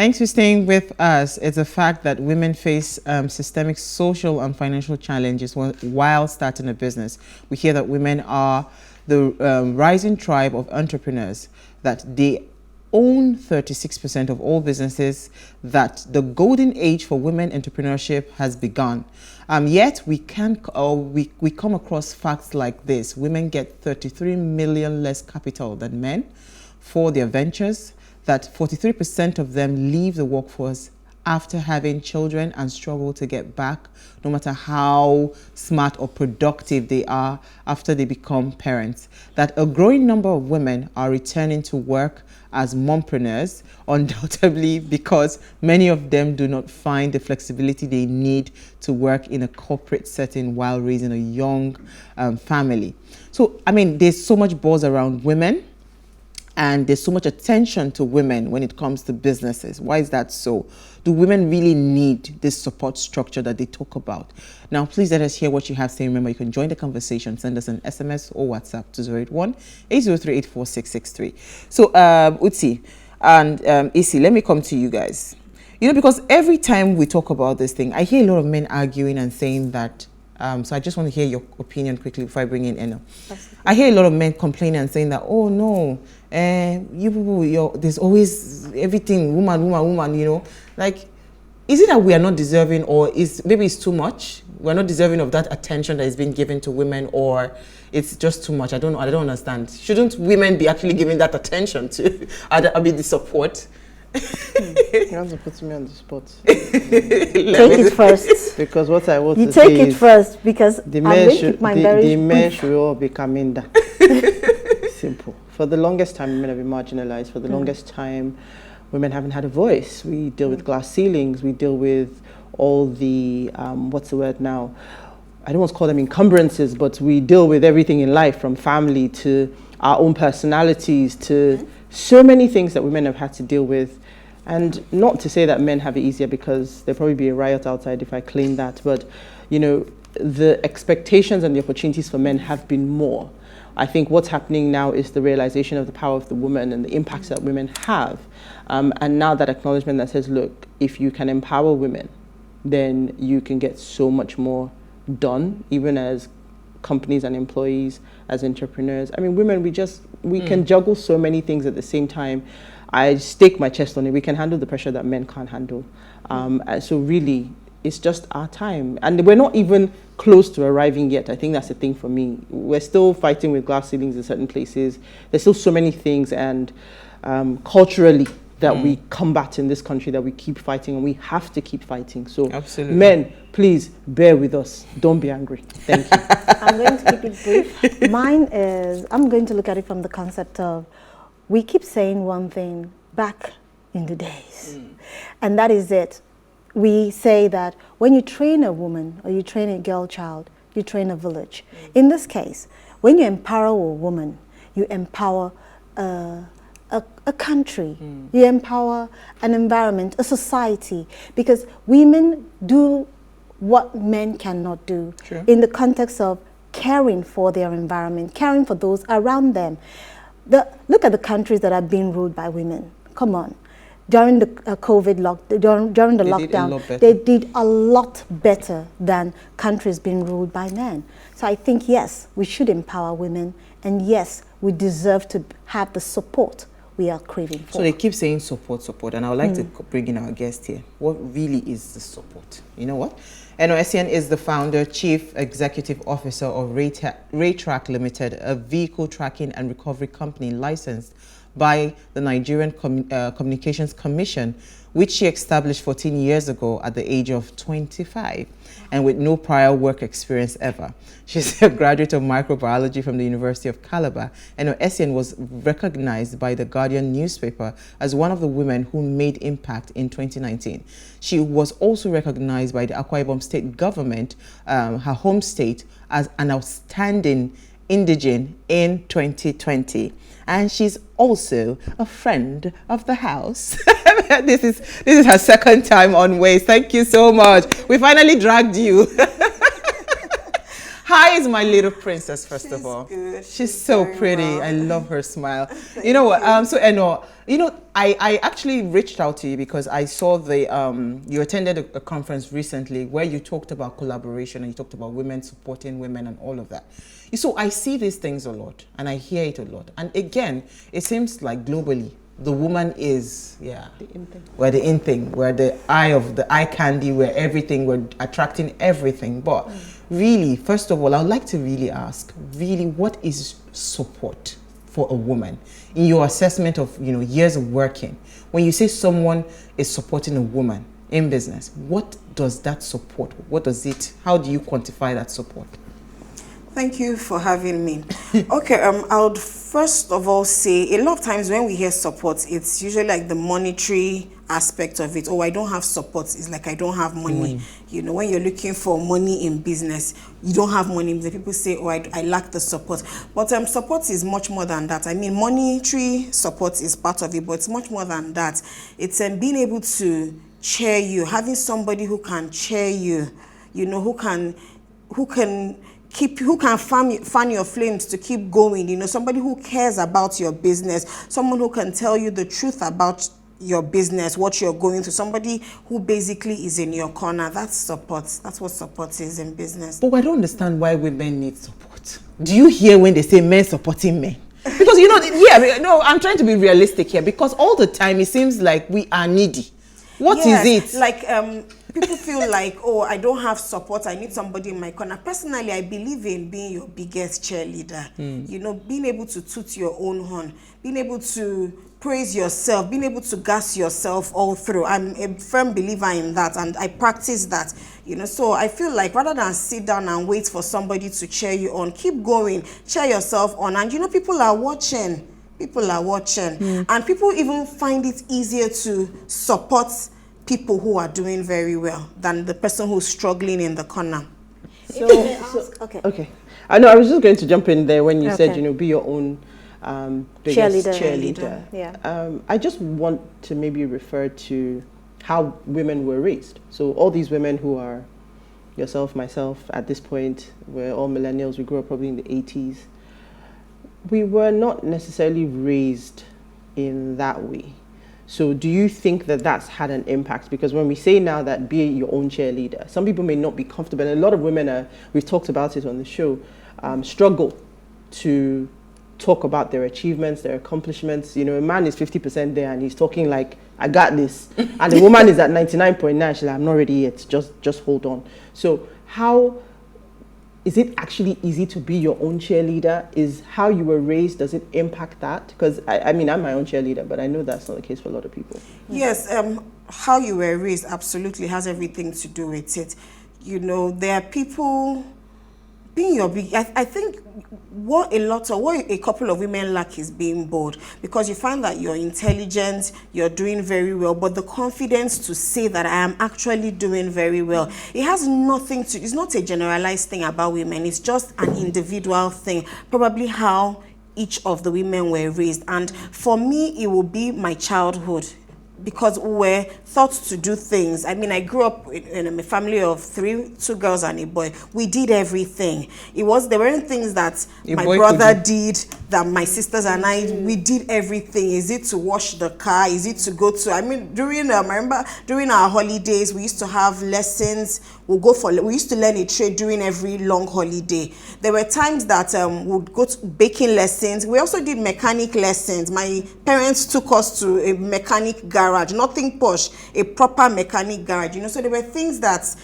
Thanks for staying with us. It's a fact that women face systemic social and financial challenges while starting a business. We hear that women are the rising tribe of entrepreneurs, that they own 36% of all businesses, that the golden age for women entrepreneurship has begun. Yet we come across facts like this. Women get 33 million less capital than men for their ventures, that 43% of them leave the workforce after having children and struggle to get back, no matter how smart or productive they are after they become parents. That a growing number of women are returning to work as mompreneurs, undoubtedly because many of them do not find the flexibility they need to work in a corporate setting while raising a young family. So, I mean, there's so much buzz around women, and there's so much attention to women when it comes to businesses. Why is that so? Do women really need this support structure that they talk about? Now, please let us hear what you have to say. Remember, you can join the conversation. Send us an SMS or WhatsApp to 081-803-84663. So, Utsi and Isi, let me come to you guys. You know, because every time we talk about this thing, I hear a lot of men arguing and saying that, so I just want to hear your opinion quickly before I bring in Eno. I hear a lot of men complaining and saying that, oh no, there's always everything, woman, you know. Like, is it that we are not deserving, or maybe it's too much? We're not deserving of that attention that is being given to women, or it's just too much? I don't understand. Shouldn't women be actually giving that attention to, the support? You have to put me on the spot. Take it first. Because what I want to say take it first, because the men should all be coming down. Simple. For the longest time, women have been marginalized. For the longest time, women haven't had a voice. We deal with glass ceilings. We deal with all the, what's the word now? I don't want to call them encumbrances, but we deal with everything in life, from family to our own personalities to so many things that women have had to deal with. And not to say that men have it easier, because there'll probably be a riot outside if I claim that. But, you know, the expectations and the opportunities for men have been more. I think what's happening now is the realization of the power of the woman and the impacts that women have. And now that acknowledgement that says, look, if you can empower women, then you can get so much more done, even as companies and employees, as entrepreneurs. I mean, women, we can juggle so many things at the same time. I stake my chest on it. We can handle the pressure that men can't handle. So really, it's just our time. And we're not even close to arriving yet. I think that's the thing for me. We're still fighting with glass ceilings in certain places. There's still so many things, and culturally, that we combat in this country, that we keep fighting, and we have to keep fighting. So absolutely, men, please bear with us. Don't be angry. Thank you. I'm going to keep it brief. Mine is, I'm going to look at it from the concept of, we keep saying one thing back in the days, and that is it. We say that when you train a woman or you train a girl child, you train a village. In this case, when you empower a woman, you empower a country, you empower an environment, a society, because women do what men cannot do in the context of caring for their environment, caring for those around them. Look at the countries that are being ruled by women. Come on. During the COVID lockdown, they did a lot better than countries being ruled by men. So I think, yes, we should empower women, and yes, we deserve to have the support we are craving for. So they keep saying support, and I would like to bring in our guest here. What really is the support? You know what? Eno Essien is the founder, Chief Executive Officer of Rheytrak Limited, a vehicle tracking and recovery company licensed by the Nigerian Communications Commission, which she established 14 years ago at the age of 25 and with no prior work experience ever. She's a graduate of microbiology from the University of Calabar. Eno Essien was recognized by the Guardian newspaper as one of the women who made impact in 2019. She was also recognized by the Akwa Ibom state government, her home state, as an outstanding indigene in 2020. And she's also a friend of the house. This is her second time on Ways. Thank you so much. We finally dragged you. How is my little princess, first of all? Good. She's so pretty. Well. I love her smile. You know what? So Eno, you know, I actually reached out to you because I saw you attended a conference recently where you talked about collaboration and you talked about women supporting women and all of that. So I see these things a lot and I hear it a lot. And again, it seems like globally, the woman is, the in thing. We're the in thing. We're the eye candy. We're everything. We're attracting everything. But really, first of all, I would like to really ask, really, what is support for a woman in your assessment of years of working? When you say someone is supporting a woman in business, what does that support? How do you quantify that support? Thank you for having me. Okay, I would first of all say a lot of times when we hear support, it's usually like the monetary aspect of it. Oh, I don't have support. It's like I don't have money. You know, when you're looking for money in business, you don't have money. The people say, oh, I lack the support. But support is much more than that. I mean, monetary support is part of it, but it's much more than that. It's being able to cheer you, having somebody who can cheer you, who can fan your flames to keep going, somebody who cares about your business, someone who can tell you the truth about your business, what you're going through, somebody who basically is in your corner. That's support. That's what support is in business. But I don't understand why women need support. Do you hear when they say men supporting men? Because, I'm trying to be realistic here because all the time it seems like we are needy. What is it? Like, people feel like, oh, I don't have support. I need somebody in my corner. Personally, I believe in being your biggest cheerleader. Being able to toot your own horn, being able to praise yourself, being able to gas yourself all through. I'm a firm believer in that, and I practice that. So I feel like rather than sit down and wait for somebody to cheer you on, keep going, cheer yourself on. And people are watching. And people even find it easier to support people who are doing very well than the person who's struggling in the corner. Okay. I know I was just going to jump in there when you said, be your own biggest cheerleader. Yeah. I just want to maybe refer to how women were raised. So all these women who are yourself, myself, at this point, we're all millennials. We grew up probably in the 80s. We were not necessarily raised in that way. So do you think that that's had an impact? Because when we say now that be your own cheerleader, some people may not be comfortable. And a lot of women, we've talked about it on the show, struggle to talk about their achievements, their accomplishments. A man is 50% there and he's talking like, I got this. And the woman is at 99.9. She's like, I'm not ready yet. Just hold on. So how is it actually easy to be your own cheerleader? Is how you were raised, does it impact that? Because I mean, I'm my own cheerleader, but I know that's not the case for a lot of people. Yes, how you were raised absolutely has everything to do with it. There are people being your big. I think what a couple of women lack is being bold, because you find that you're intelligent, you're doing very well, but the confidence to say that I am actually doing very well, it has nothing to. It's not a generalized thing about women. It's just an individual thing. Probably how each of the women were raised, and for me, it will be my childhood. Because we were taught to do things. I mean, I grew up in a family of two girls and a boy. We did everything. There weren't things that my brother did, that my sisters and we did everything. Is it to wash the car? Is it to go to, I remember during our holidays, we used to have lessons. We used to learn a trade during every long holiday. There were times that we'd go to baking lessons. We also did mechanic lessons. My parents took us to a mechanic garage, nothing posh, a proper mechanic garage. So there were things that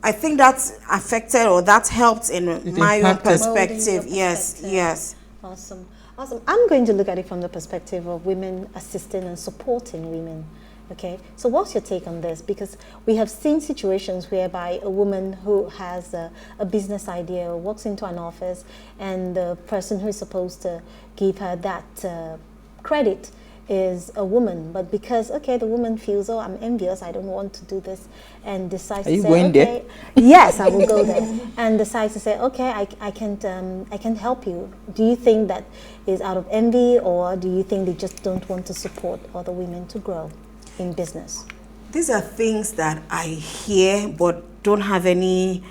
I think that affected or that helped in my own perspective. Yes. Awesome. I'm going to look at it from the perspective of women assisting and supporting women. Okay, so what's your take on this? Because we have seen situations whereby a woman who has a business idea walks into an office and the person who is supposed to give her that credit is a woman, but because the woman feels, oh, I'm envious, I don't want to do this, and decides to say, okay, yes, I will go there, and decides to say, okay, I can help you. Do you think that is out of envy, or do you think they just don't want to support other women to grow in business? These are things that I hear but don't have any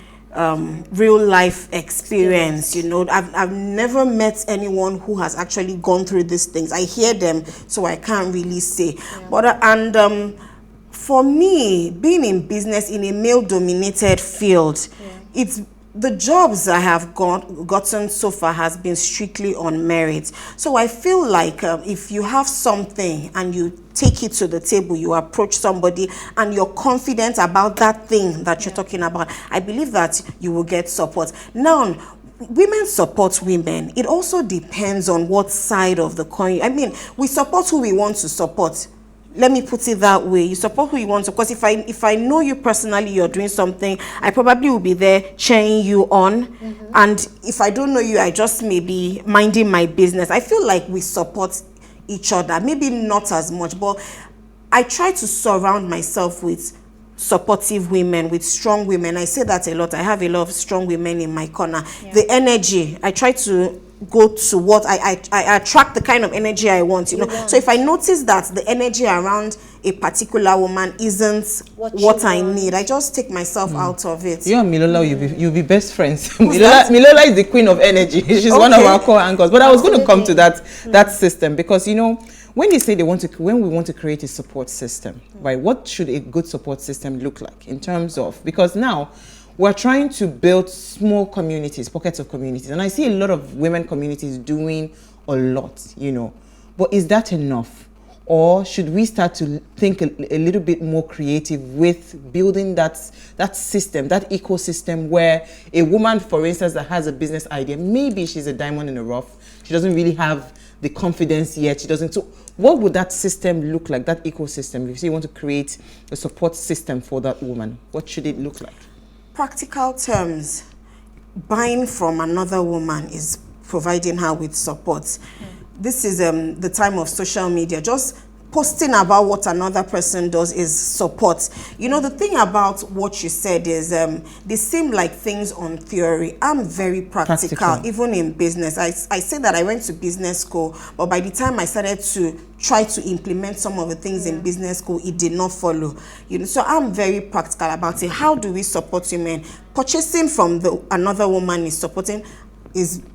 real life experience. You know, I've never met anyone who has actually gone through these things. I hear them, so I can't really say. Yeah. But for me, being in business in a male-dominated field, it's the jobs I have gotten so far has been strictly on merit. So I feel like if you have something and you take it to the table, you approach somebody and you're confident about that thing that you're talking about, I believe that you will get support. Now, women support women. It also depends on what side of the coin. I mean, we support who we want to support. Let me put it that way. You support who you want to, because if I know you personally, you're doing something, I probably will be there cheering you on. And if I don't know you, I just may be minding my business. I feel like we support each other, maybe not as much, but I try to surround myself with supportive women, with strong women. I say that a lot. I have a lot of strong women in my corner. The energy, I try to go to what I attract the kind of energy I want, you know. So if I notice that the energy around a particular woman isn't what I need, I just take myself out of it. You and Milola, you'll be best friends. Milola is the queen of energy. She's one of our core anchors. But I was going to come to that system, because, you know, when they say when we want to create a support system, right, what should a good support system look like in terms of, because now we're trying to build small communities, pockets of communities. And I see a lot of women communities doing a lot, you know. But is that enough? Or should we start to think a little bit more creative with building that system, that ecosystem, where a woman, for instance, that has a business idea, maybe she's a diamond in the rough, she doesn't really have the confidence yet, she doesn't. So what would that system look like, that ecosystem? If you say you want to create a support system for that woman, what should it look like? Practical terms, buying from another woman is providing her with support. This is the time of social media. Just posting about what another person does is support. You know, the thing about what you said is they seem like things on theory. I'm very practical. Even in business. I say that I went to business school, but by the time I started to try to implement some of the things in business school, it did not follow. You know, so I'm very practical about it. How do we support women? Purchasing from another woman is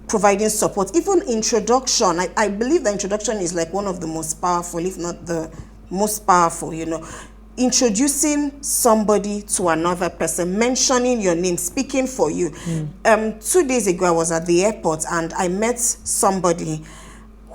providing support. Even introduction, I believe the introduction is like one of the most powerful, if not the most powerful, you know. Introducing somebody to another person, mentioning your name, speaking for you. 2 days ago, I was at the airport and I met somebody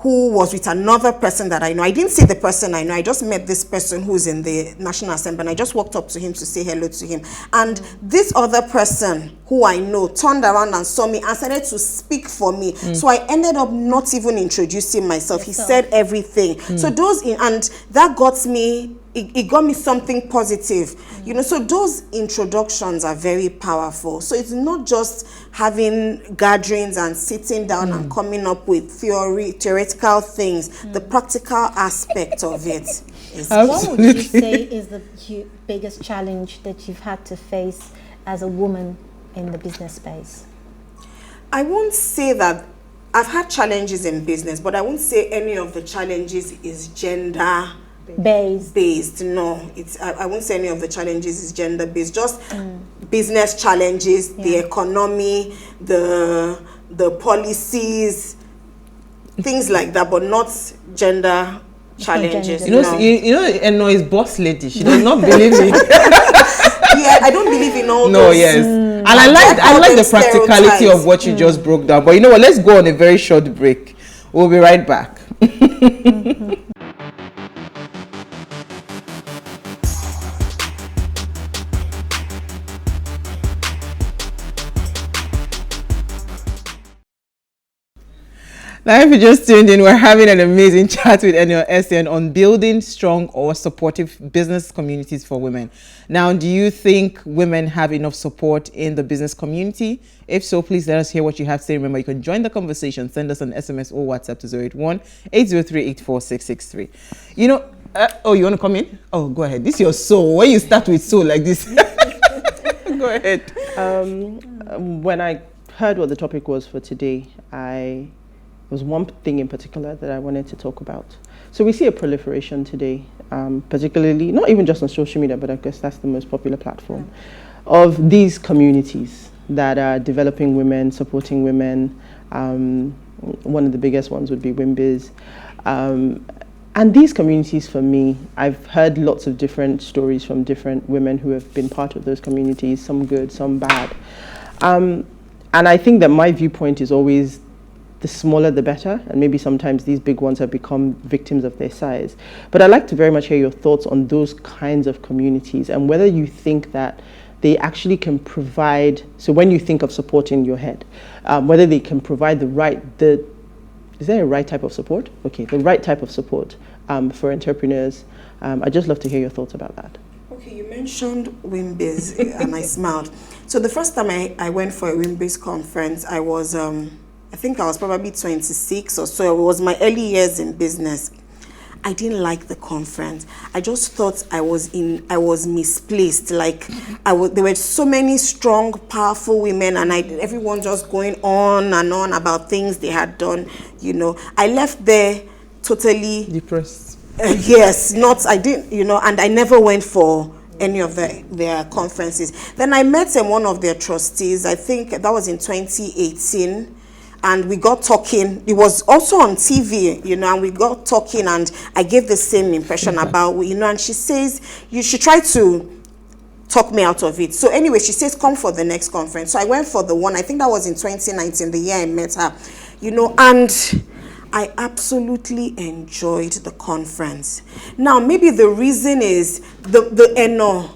who was with another person that I know. I didn't see the person I know. I just met this person who's in the National Assembly, and I just walked up to him to say hello to him. And this other person who I know turned around and saw me and started to speak for me. So I ended up not even introducing myself. He said everything. So and that got me, it got me something positive. You know, so those introductions are very powerful. So it's not just having gatherings and sitting down and coming up with theoretical things. The practical aspect of it is. What would you say is the biggest challenge that you've had to face as a woman in the business space? I won't say that I've had challenges in business, but I won't say any of the challenges is gender based. No, I won't say any of the challenges is gender based. Just business challenges, the economy, the policies, things like that, but not gender challenges. You know, Eno is boss lady. She does not believe in. I don't believe in all those. No, yes. And I like the practicality of what you just broke down. But you know what? Let's go on a very short break. We'll be right back. Now, if you just tuned in, we're having an amazing chat with Eno Essien on building strong or supportive business communities for women. Now, do you think women have enough support in the business community? If so, please let us hear what you have to say. Remember, you can join the conversation. Send us an SMS or WhatsApp to 081-803-84663. You know, you want to come in? Oh, go ahead. This is your soul. When you start with soul like this. Go ahead. When I heard what the topic was for today, there was one thing in particular that I wanted to talk about. So we see a proliferation today, particularly, not even just on social media, but I guess that's the most popular platform, of these communities, that are developing women, supporting women. One of the biggest ones would be WIMBIZ. And these communities, for me, I've heard lots of different stories from different women who have been part of those communities, some good, some bad. And I think that my viewpoint is always the smaller the better, and maybe sometimes these big ones have become victims of their size. But I'd like to very much hear your thoughts on those kinds of communities and whether you think that they actually can provide, so when you think of support in your head, whether they can provide is there a right type of support? Okay, the right type of support for entrepreneurs. I'd just love to hear your thoughts about that. Okay, you mentioned WIMBIZ and I smiled. So the first time I went for a WIMBIZ conference, I was, I think I was probably 26 or so. It was my early years in business. I didn't like the conference. I just thought I was misplaced. Like there were so many strong, powerful women, and everyone just going on and on about things they had done. You know, I left there totally depressed. Yes, I didn't. You know, and I never went for any of their conferences. Then I met one of their trustees. I think that was in 2018. And we got talking. It was also on TV, you know, and we got talking, and I gave the same impression about, you know, and she says, she tried to talk me out of it. So anyway, she says, come for the next conference. So I went for the one, I think that was in 2019, the year I met her, you know, and I absolutely enjoyed the conference. Now, maybe the reason is the Eno,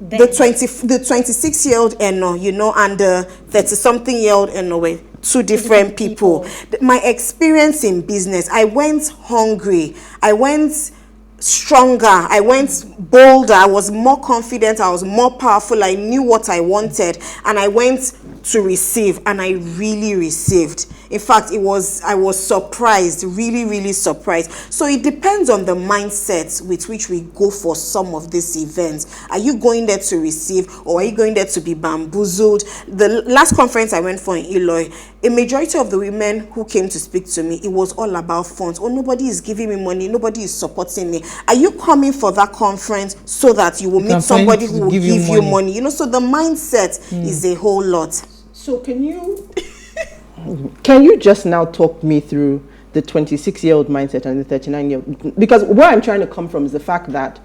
the 26-year-old Eno, you know, and the 30-something-year-old Eno, two different people. My experience in business, I went hungry, I went stronger, I went bolder, I was more confident, I was more powerful, I knew what I wanted, and I went to receive, and I really received. In fact, I was surprised, really, really surprised. So it depends on the mindset with which we go for some of these events. Are you going there to receive, or are you going there to be bamboozled? The last conference I went for in Eloy, a majority of the women who came to speak to me, it was all about funds. Oh, nobody is giving me money, nobody is supporting me. Are you coming for that conference so that you will meet somebody who will give you money? You know, so the mindset is a whole lot. So can you just now talk me through the 26-year-old mindset and the 39-year-old? Because where I'm trying to come from is the fact that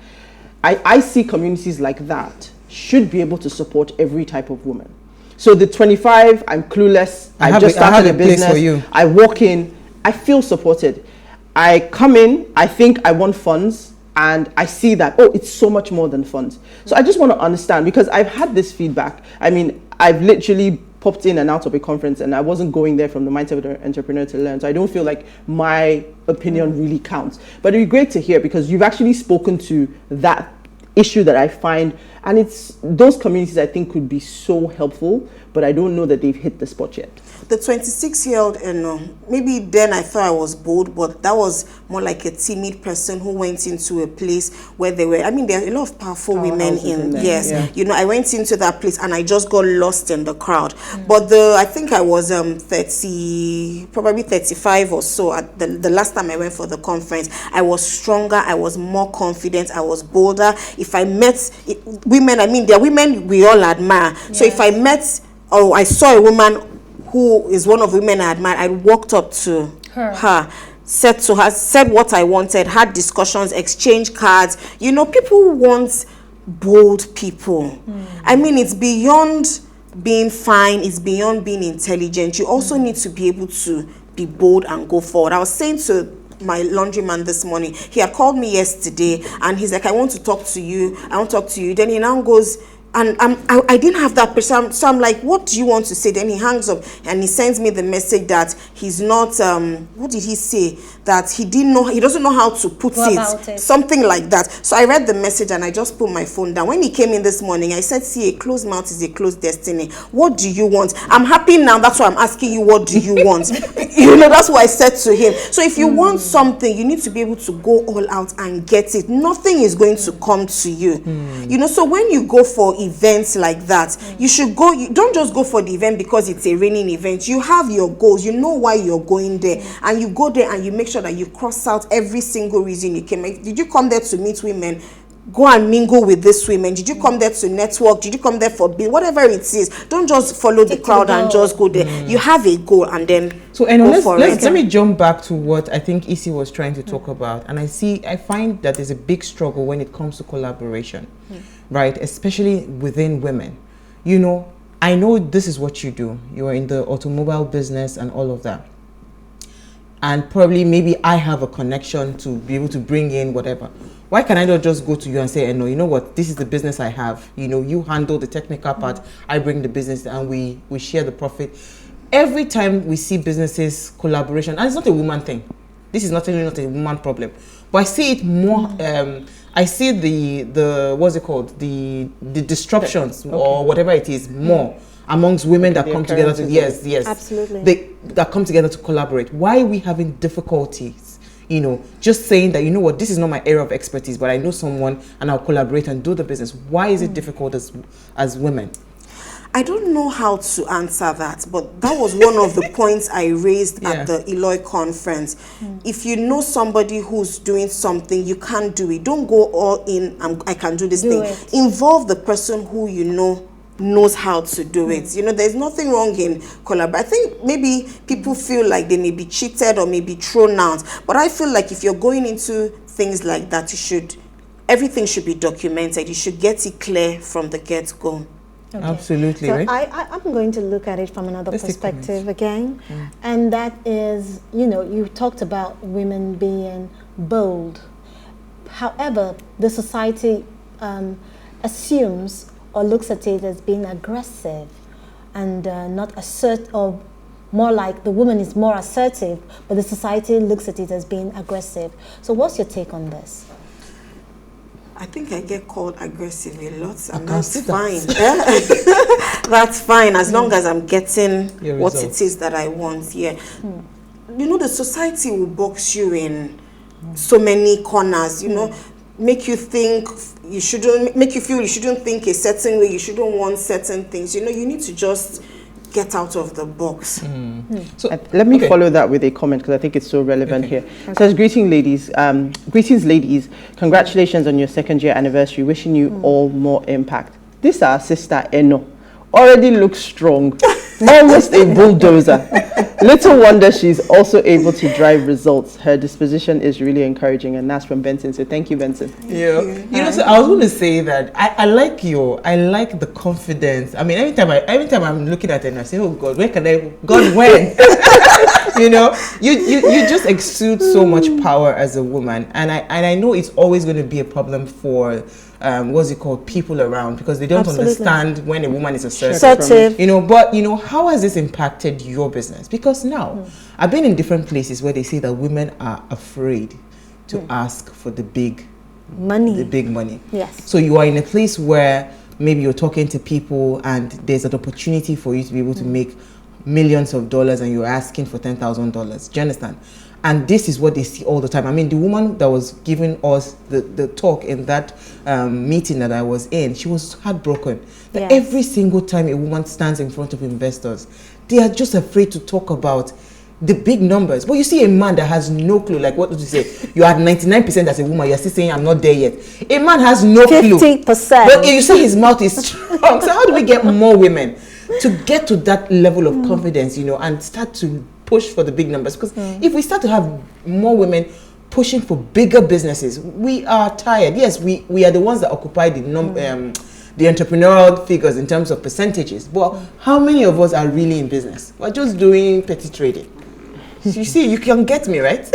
I see communities like that should be able to support every type of woman. So the 25, I'm clueless, I just started a business, for you. I walk in, I feel supported. I come in, I think I want funds, and I see that, oh, it's so much more than funds. So I just want to understand, because I've had this feedback. I mean, I've literally popped in and out of a conference, and I wasn't going there from the mindset of an entrepreneur to learn. So I don't feel like my opinion really counts. But it'd be great to hear, because you've actually spoken to that issue that I find, and it's those communities I think could be so helpful, but I don't know that they've hit the spot yet. The 26-year-old, maybe then I thought I was bold, but that was more like a timid person who went into a place where there were, I mean, there are a lot of powerful women in there. Yes, yeah. You know, I went into that place and I just got lost in the crowd. But I think I was 30, probably 35 or so at the last time I went for the conference. I was stronger, I was more confident, I was bolder. If I met women, I mean, there are women we all admire. Yes. So if I met, or I saw a woman who is one of the women I admire, I walked up to her, said to her, said what I wanted, had discussions, exchanged cards. You know, people want bold people. I mean, it's beyond being fine, it's beyond being intelligent. You also need to be able to be bold and go forward. I was saying to my laundryman this morning, he had called me yesterday, and he's like, I want to talk to you, I want to talk to you. Then he now goes, and I didn't have that person, so I'm like, what do you want to say? Then he hangs up and he sends me the message that he's not, what did he say? That he doesn't know how to put it, something like that. So I read the message and I just put my phone down. When he came in this morning, I said, see, a closed mouth is a closed destiny. What do you want? I'm happy now, that's why I'm asking you, what do you want? You know, that's what I said to him. So if you want something, you need to be able to go all out and get it. Nothing is going to come to you. You know, so when you go for events like that, you should go, you don't just go for the event because it's a raining event. You have your goals, you know why you're going there, and you go there and you make sure that you cross out every single reason you came. Did you come there to meet women? go and mingle with these women? Did you come there to network? Did you come there for whatever it is? Don't just follow the crowd and just go there. You have a goal and then so let me jump back to what I think Isi was trying to talk about. And I find that there's a big struggle when it comes to collaboration, right? Especially within women. You know, I know this is what you do. You are in the automobile business and all of that. And probably maybe I have a connection to be able to bring in whatever. Why can I not just go to you and say, no, you know what, this is the business I have. You know, you handle the technical part, I bring the business, and we share the profit. Every time we see businesses collaboration, and it's not a woman thing. This is not a woman problem. But I see it more, I see the what's it called? The disruptions or whatever it is more amongst women that come together to, yes. Absolutely. That come together to collaborate. Why are we having difficulties? You know, just saying that, you know what, this is not my area of expertise, but I know someone and I'll collaborate and do the business. Why is it difficult as women? I don't know how to answer that, but that was one of the points I raised at the Eloy conference. If you know somebody who's doing something, you can't do it. Don't go all in, I can do this thing. Involve the person who you know knows how to do it. You know, there's nothing wrong in collaboration. I think maybe people feel like they may be cheated or may be thrown out, but I feel like if you're going into things like that, everything should be documented. You should get it clear from the get-go. Okay. Absolutely, so right? I'm going to look at it from another perspective again, and that is, you know, you talked about women being bold. However, the society assumes or looks at it as being aggressive and not assertive, or more like the woman is more assertive, but the society looks at it as being aggressive. So what's your take on this? I think I get called aggressive a lot, and that's fine. That's fine, as long as I'm getting what it is that I want. You know, the society will box you in so many corners, you know, make you think you shouldn't, make you feel you shouldn't think a certain way, you shouldn't want certain things. You know, you need to just get out of the box. So let me follow that with a comment, because I think it's so relevant here. It says, greetings ladies, congratulations on your 2nd year anniversary, wishing you all more impact. This our sister Eno already looks strong, almost a bulldozer. Little wonder she's also able to drive results. Her disposition is really encouraging, and that's from Benson. So thank you, Benson. You know, so I was going to say that I like the confidence. I mean, every time I'm looking at it and I say, oh God, when? You know, you just exude so much power as a woman, and I know it's always going to be a problem for people around, because they don't understand when a woman is assertive. You know, but you know, how has this impacted your business? Because now I've been in different places where they say that women are afraid to ask for the big money. Yes. So you are in a place where maybe you're talking to people and there's an opportunity for you to be able to make millions of dollars, and you're asking for $10,000. Do you understand? And this is what they see all the time. I mean, the woman that was giving us the talk in that meeting that I was in, she was heartbroken. That every single time a woman stands in front of investors, they are just afraid to talk about the big numbers. But you see a man that has no clue, like what did you say? You are 99% as a woman, you're still saying I'm not there yet. A man has no clue. 50%. But you see his mouth is strong. So how do we get more women to get to that level of confidence, you know, and start to push for the big numbers? Because if we start to have more women pushing for bigger businesses, we are tired. Yes, we are the ones that occupy the entrepreneurial figures in terms of percentages, but how many of us are really in business? We're just doing petty trading. So you see, you can get me, right?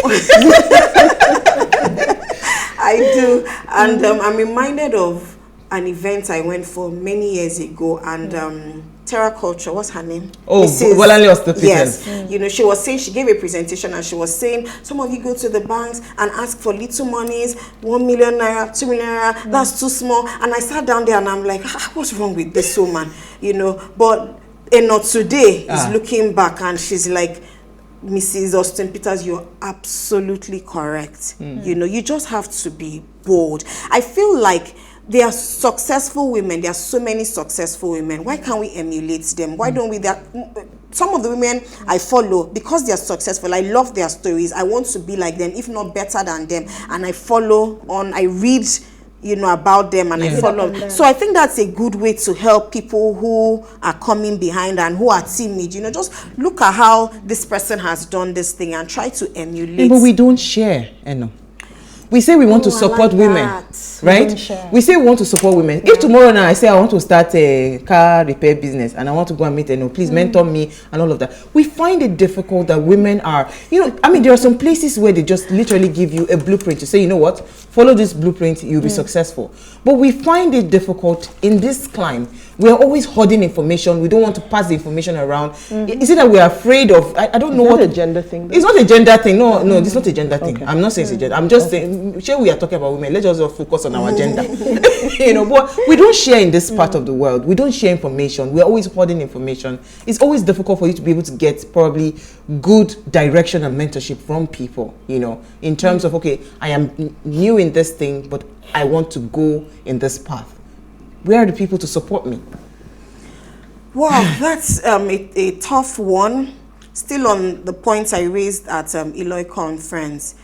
I do, and I'm reminded of an event I went for many years ago, and Terra Culture, what's her name? Oh, yes. You know, she was saying, she gave a presentation and she was saying, some of you go to the banks and ask for little monies, 1 million naira, 2 million naira, that's too small. And I sat down there and I'm like, what's wrong with this woman? You know, but Eno today is looking back and she's like, Mrs. Austin Peters, you're absolutely correct. You know, you just have to be bold. I feel like there are successful women. There are so many successful women. Why can't we emulate them? Why don't we? Some of the women I follow, because they are successful, I love their stories. I want to be like them, if not better than them. And I follow on, I read you know, about them, and I follow them. So I think that's a good way to help people who are coming behind and who are timid. You know, just look at how this person has done this thing and try to emulate. But we don't share, Eno. We say we want to support women, right? We say we want to support women. If tomorrow now I say I want to start a car repair business and I want to go and meet Eno, please mentor me and all of that. We find it difficult that women are, you know, I mean, there are some places where they just literally give you a blueprint to say, you know what, follow this blueprint, you'll be successful. But we find it difficult in this climb. We are always hoarding information. We don't want to pass the information around. Is it that we are afraid of, I don't know what. It's not a gender thing. It's not a gender thing. No, it's not a gender thing. I'm not saying it's a gender. I'm just saying, sure, we are talking about women. Let's just focus on our gender. You know, but we don't share in this part of the world. We don't share information. We're always hoarding information. It's always difficult for you to be able to get probably good direction and mentorship from people, you know, in terms of, okay, I am new in this thing, but I want to go in this path. Where are the people to support me? Wow, that's a tough one. Still on the points I raised at Eloy conference.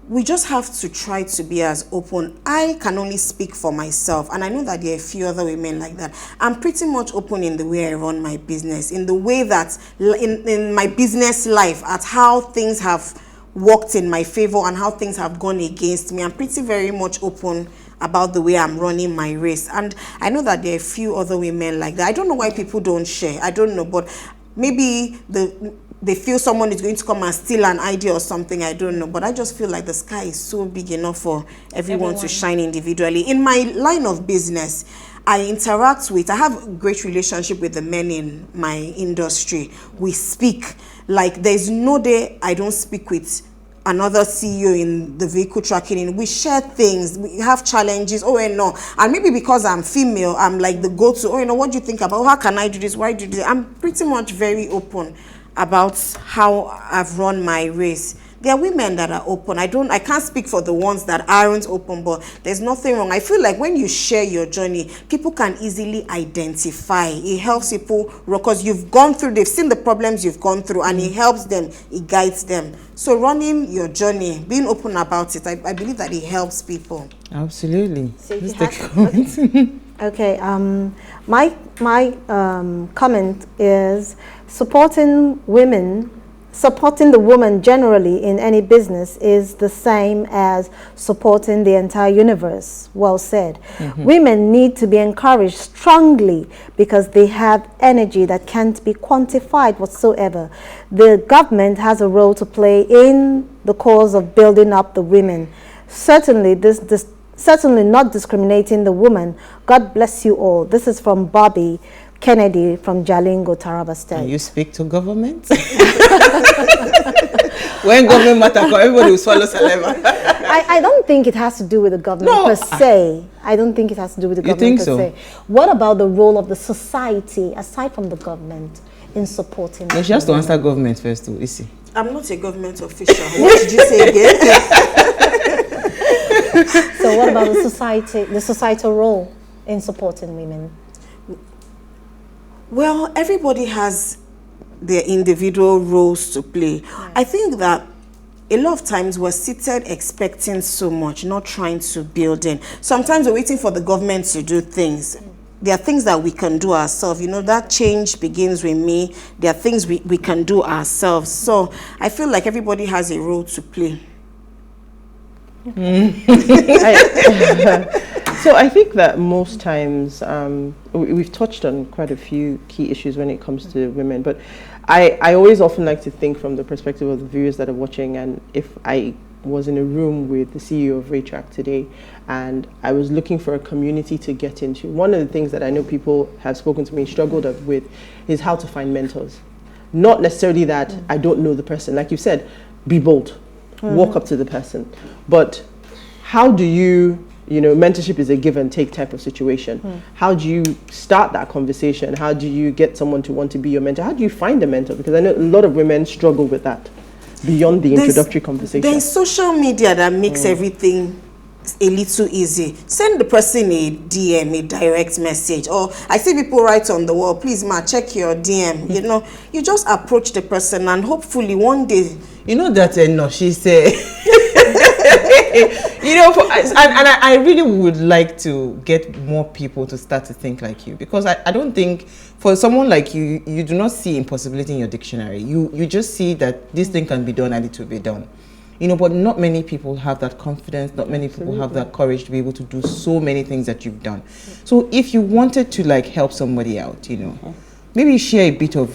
We just have to try to be as open. I can only speak for myself, and I know that there are a few other women like that. I'm pretty much open in the way I run my business, in the way that in my business life, at how things have worked in my favor and how things have gone against me. I'm pretty very much open about the way I'm running my race. And I know that there are a few other women like that. I don't know why people don't share. I don't know, but maybe they feel someone is going to come and steal an idea or something. I don't know, but I just feel like the sky is so big enough for everyone to shine individually. In my line of business, I have a great relationship with the men in my industry. We speak. Like, there's no day I don't speak with another CEO in the vehicle tracking. We share things, we have challenges. Oh, and no, and maybe because I'm female, I'm like the go-to. Oh, you know, what do you think about? How can I do this? Why do this? I'm pretty much very open about how I've run my race. There are women that are open. I can't speak for the ones that aren't open, but there's nothing wrong. I feel like when you share your journey, people can easily identify. It helps people because you've gone through, they've seen the problems you've gone through, and it helps them, it guides them. So running your journey, being open about it, I believe that it helps people. Absolutely. So okay, my comment is supporting the woman generally in any business is the same as supporting the entire universe. Well said. Women need to be encouraged strongly because they have energy that can't be quantified whatsoever. The government has a role to play in the cause of building up the women. Certainly, certainly not discriminating the woman. God bless you all. This is from Bobby Kennedy from Jalingo, Taraba State. Can you speak to government? When government matter, everybody will swallow saliva. I don't think it has to do with the government per se. I don't think it has to do with the government per se. What about the role of the society, aside from the government, in supporting? No, she has to answer government first, too. Issy. I'm not a government official. What did you say again? So what about the societal role in supporting women? Well, everybody has their individual roles to play. I think that a lot of times we're seated expecting so much, not trying to build in. Sometimes we're waiting for the government to do things. There are things that we can do ourselves. You know, that change begins with me. There are things we can do ourselves. So I feel like everybody has a role to play. So I think that most times we've touched on quite a few key issues when it comes to women, but I always often like to think from the perspective of the viewers that are watching. And if I was in a room with the CEO of Rheytrak today and I was looking for a community to get into, one of the things that I know people have spoken to me, struggled with, is how to find mentors. Not necessarily that I don't know the person. Like you said, be bold, walk up to the person. But how do you mentorship is a give and take type of situation. How do you start that conversation? How do you get someone to want to be your mentor? How do you find a mentor? Because I know a lot of women struggle with that beyond the introductory conversation. There's social media that makes everything a little easy. Send the person a DM, a direct message. Or I see people write on the wall, please ma, check your DM. You know, you just approach the person and hopefully one day. You know that no, she said You know, and I really would like to get more people to start to think like you, because I don't think for someone like you, you do not see impossibility in your dictionary. You just see that this thing can be done and it will be done. You know, but not many people have that confidence, not many people have that courage to be able to do so many things that you've done. So if you wanted to like help somebody out, you know, maybe share a bit of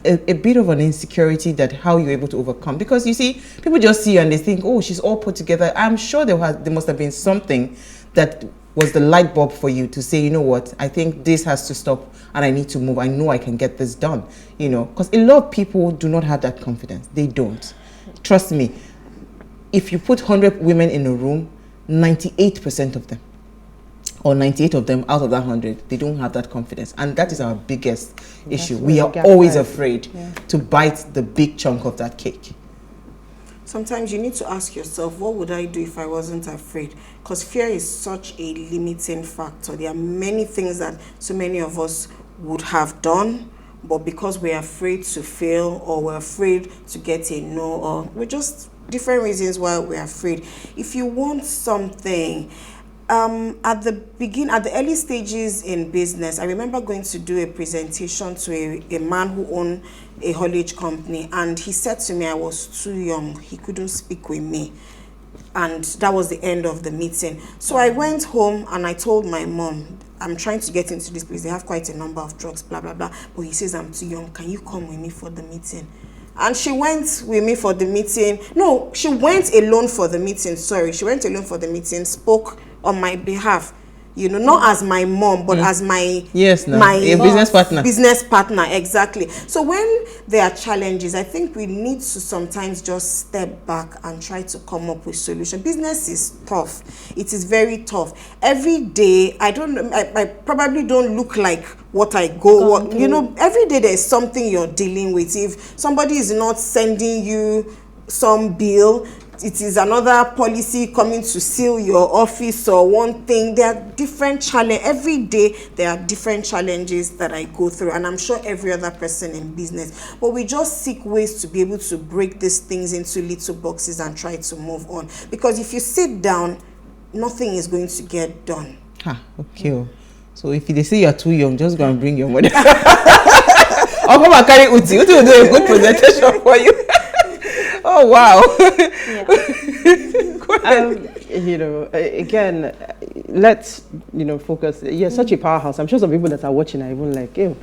an insecurity that how you're able to overcome. Because you see, people just see you and they think, oh, she's all put together. I'm sure there must have been something that was the light bulb for you to say, you know what, I think this has to stop and I need to move. I know I can get this done, you know, because a lot of people do not have that confidence. They don't. Trust me. If you put 100 women in a room, 98% of them, or 98 of them out of that 100, they don't have that confidence. And that is our biggest issue. We are always afraid to bite the big chunk of that cake. Sometimes you need to ask yourself, what would I do if I wasn't afraid? Because fear is such a limiting factor. There are many things that so many of us would have done, but because we're afraid to fail, or we're afraid to get a no, or we're just different reasons why we're afraid. If you want something, at the early stages in business, I remember going to do a presentation to a man who owned a haulage company, and he said to me I was too young, he couldn't speak with me, and that was the end of the meeting. So I went home and I told my mom, I'm trying to get into this place, they have quite a number of trucks, blah blah blah, but he says I'm too young, can you come with me for the meeting? And she went with me for the meeting. No, she went alone for the meeting. Sorry, she went alone for the meeting, spoke on my behalf. You know, not as my mom, but as my a business partner. Business partner, exactly. So when there are challenges, I think we need to sometimes just step back and try to come up with solutions. Business is tough. It is very tough. Every day, I probably don't look like what I go, you know, every day there's something you're dealing with. If somebody is not sending you some bill, it is another policy coming to seal your office or one thing. There are different challenges. Every day there are different challenges that I go through, and I'm sure every other person in business. But we just seek ways to be able to break these things into little boxes and try to move on. Because if you sit down, nothing is going to get done. Okay. So if they say you're too young, just go and bring your mother. I'll come and carry Uti. Uti will do a good presentation for you. Oh, wow. You know, again, let's, you know, focus. You're such a powerhouse. I'm sure some people that are watching are even like, ew,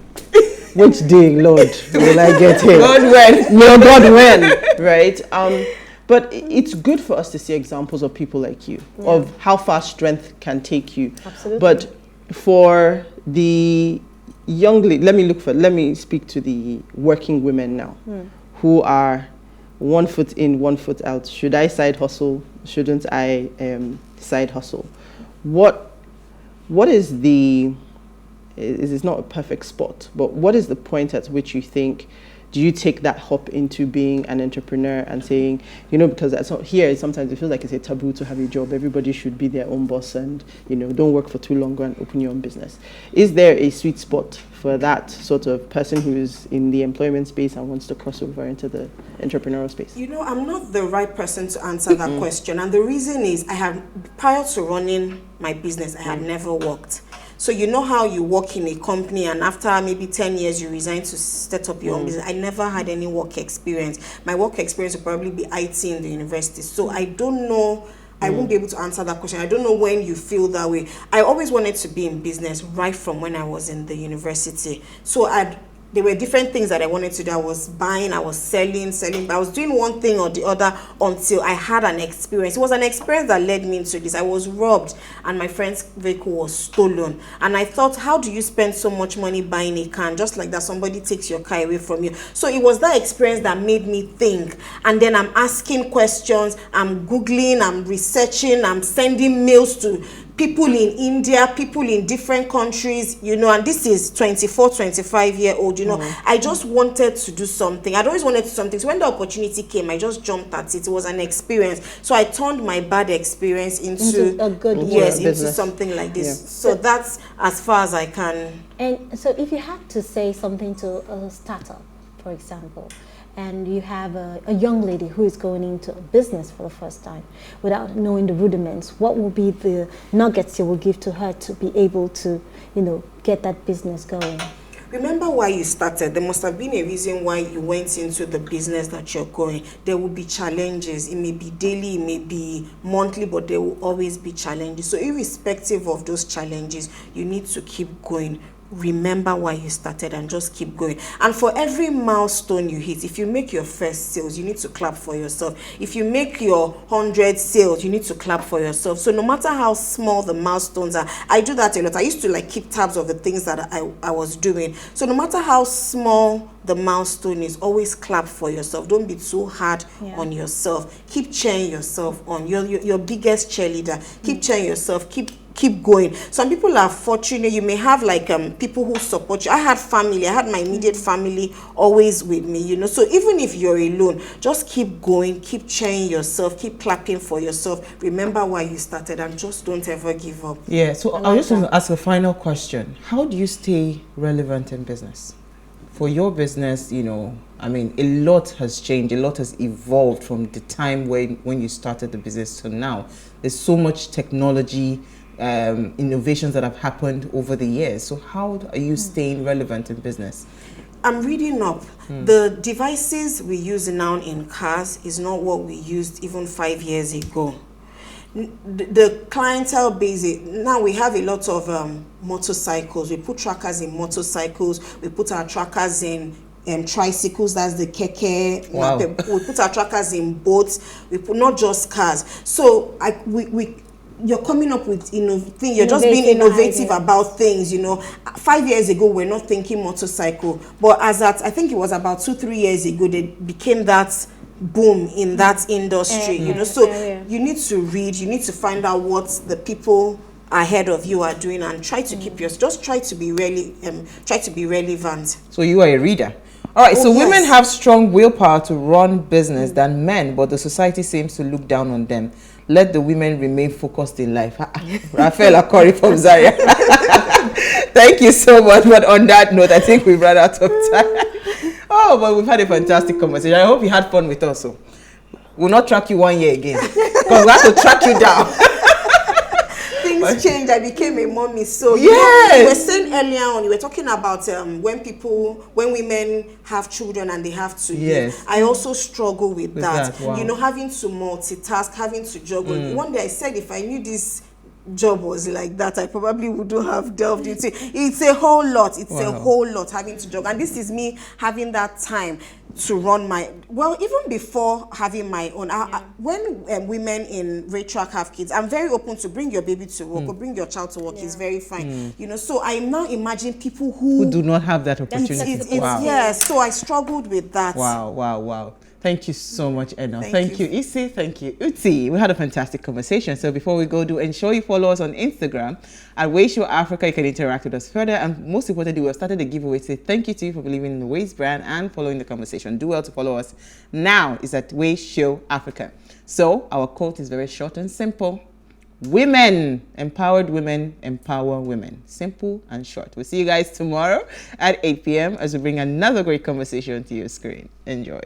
which day, Lord, will I get here? God when? No, God when, right? But it's good for us to see examples of people like you, of how far strength can take you. Absolutely. But for the young lady, let me speak to the working women now, who are 1 foot in, 1 foot out. Should I side hustle? Shouldn't I side hustle? What is the, it's not a perfect spot, but what is the point at which you think, do you take that hop into being an entrepreneur and saying, you know, because that's not, here sometimes it feels like it's a taboo to have a job. Everybody should be their own boss and, you know, don't work for too long and open your own business. Is there a sweet spot for that sort of person who is in the employment space and wants to cross over into the entrepreneurial space? You know, I'm not the right person to answer that question. And the reason is prior to running my business, I had never worked. So you know how you work in a company and after maybe 10 years you resign to set up your own business. I never had any work experience. My work experience would probably be IT in the university. So I don't know, I won't be able to answer that question. I don't know when you feel that way. I always wanted to be in business right from when I was in the university. So there were different things that I wanted to do. I was buying, I was selling, but I was doing one thing or the other until I had an experience. It was an experience that led me into this. I was robbed and my friend's vehicle was stolen. And I thought, how do you spend so much money buying a car? Just like that, somebody takes your car away from you. So it was that experience that made me think. And then I'm asking questions, I'm Googling, I'm researching, I'm sending mails to people in India, people in different countries, you know, and this is 24, 25-year-old, you know. I just wanted to do something. I'd always wanted to do something. So when the opportunity came, I just jumped at it. It was an experience. So I turned my bad experience into a good into something like this. Yeah. So that's as far as I can. And so if you had to say something to a startup, for example, and you have a young lady who is going into a business for the first time without knowing the rudiments, what will be the nuggets you will give to her to be able to, get that business going? Remember why you started. There must have been a reason why you went into the business that you're going. There will be challenges. It may be daily, it may be monthly, but there will always be challenges. So irrespective of those challenges, you need to keep going. Remember why you started and just keep going. And for every milestone you hit, if you make your first sales, you need to clap for yourself. If you make your 100 sales, you need to clap for yourself. So no matter how small the milestones are, I do that a lot. I used to keep tabs of the things that I was doing. So no matter how small the milestone is, always clap for yourself. Don't be too hard on yourself. Keep cheering yourself on. You're your biggest cheerleader. Keep cheering yourself. Keep going. Some people are fortunate. You may have people who support you. I had family. I had my immediate family always with me, So even if you're alone, just keep going, keep cheering yourself, keep clapping for yourself. Remember why you started and just don't ever give up. Yeah, so I just want to ask a final question. How do you stay relevant in business? For your business, a lot has changed, a lot has evolved from the time when you started the business to now. There's so much technology, innovations that have happened over the years. So how are you staying relevant in business? I'm reading up. The devices we use now in cars is not what we used even 5 years ago. The clientele base, now we have a lot of motorcycles. We put trackers in motorcycles. We put our trackers in tricycles, that's the keke. Wow. We put our trackers in boats. We put not just cars. So you're coming up with you're just being innovative about things, 5 years ago, we're not thinking motorcycle. But I think it was about 2-3 years ago, they became that boom in that industry, So you need to read, you need to find out what the people ahead of you are doing and try to keep try to be relevant. So you are a reader. All right, women have strong willpower to run business than men, but the society seems to look down on them. Let the women remain focused in life. Rafael Akori from Zaria. Thank you so much. But on that note, I think we've run out of time. Oh, but we've had a fantastic conversation. I hope you had fun with us. So we'll not track you 1 year again, because we have to track you down. Things changed. I became a mommy. So you were saying earlier on, you were talking about when women have children and they have to leave. I also struggle with that. Wow. Having to multitask, having to juggle. One day I said, if I knew this job was like that, I probably wouldn't have delved into it. It's a whole lot. It's a whole lot having to juggle. And this is me having that time to run even before having my own. When women in Rheytrak have kids, I'm very open to bring your baby to work or bring your child to work. It's very fine. So I now imagine people who do not have that opportunity. So I struggled with that. Wow. Thank you so much, Eno. Thank you, Isi. Thank you, Uti. We had a fantastic conversation. So before we go, do ensure you follow us on Instagram at C.E.O Africa. You can interact with us further. And most importantly, we have started a giveaway. Say thank you to you for believing in the Ways brand and following the conversation. Do well to follow us now. It's at C.E.O Africa. So our quote is very short and simple. Empowered women empower women. Simple and short. We'll see you guys tomorrow at 8 p.m. as we bring another great conversation to your screen. Enjoy.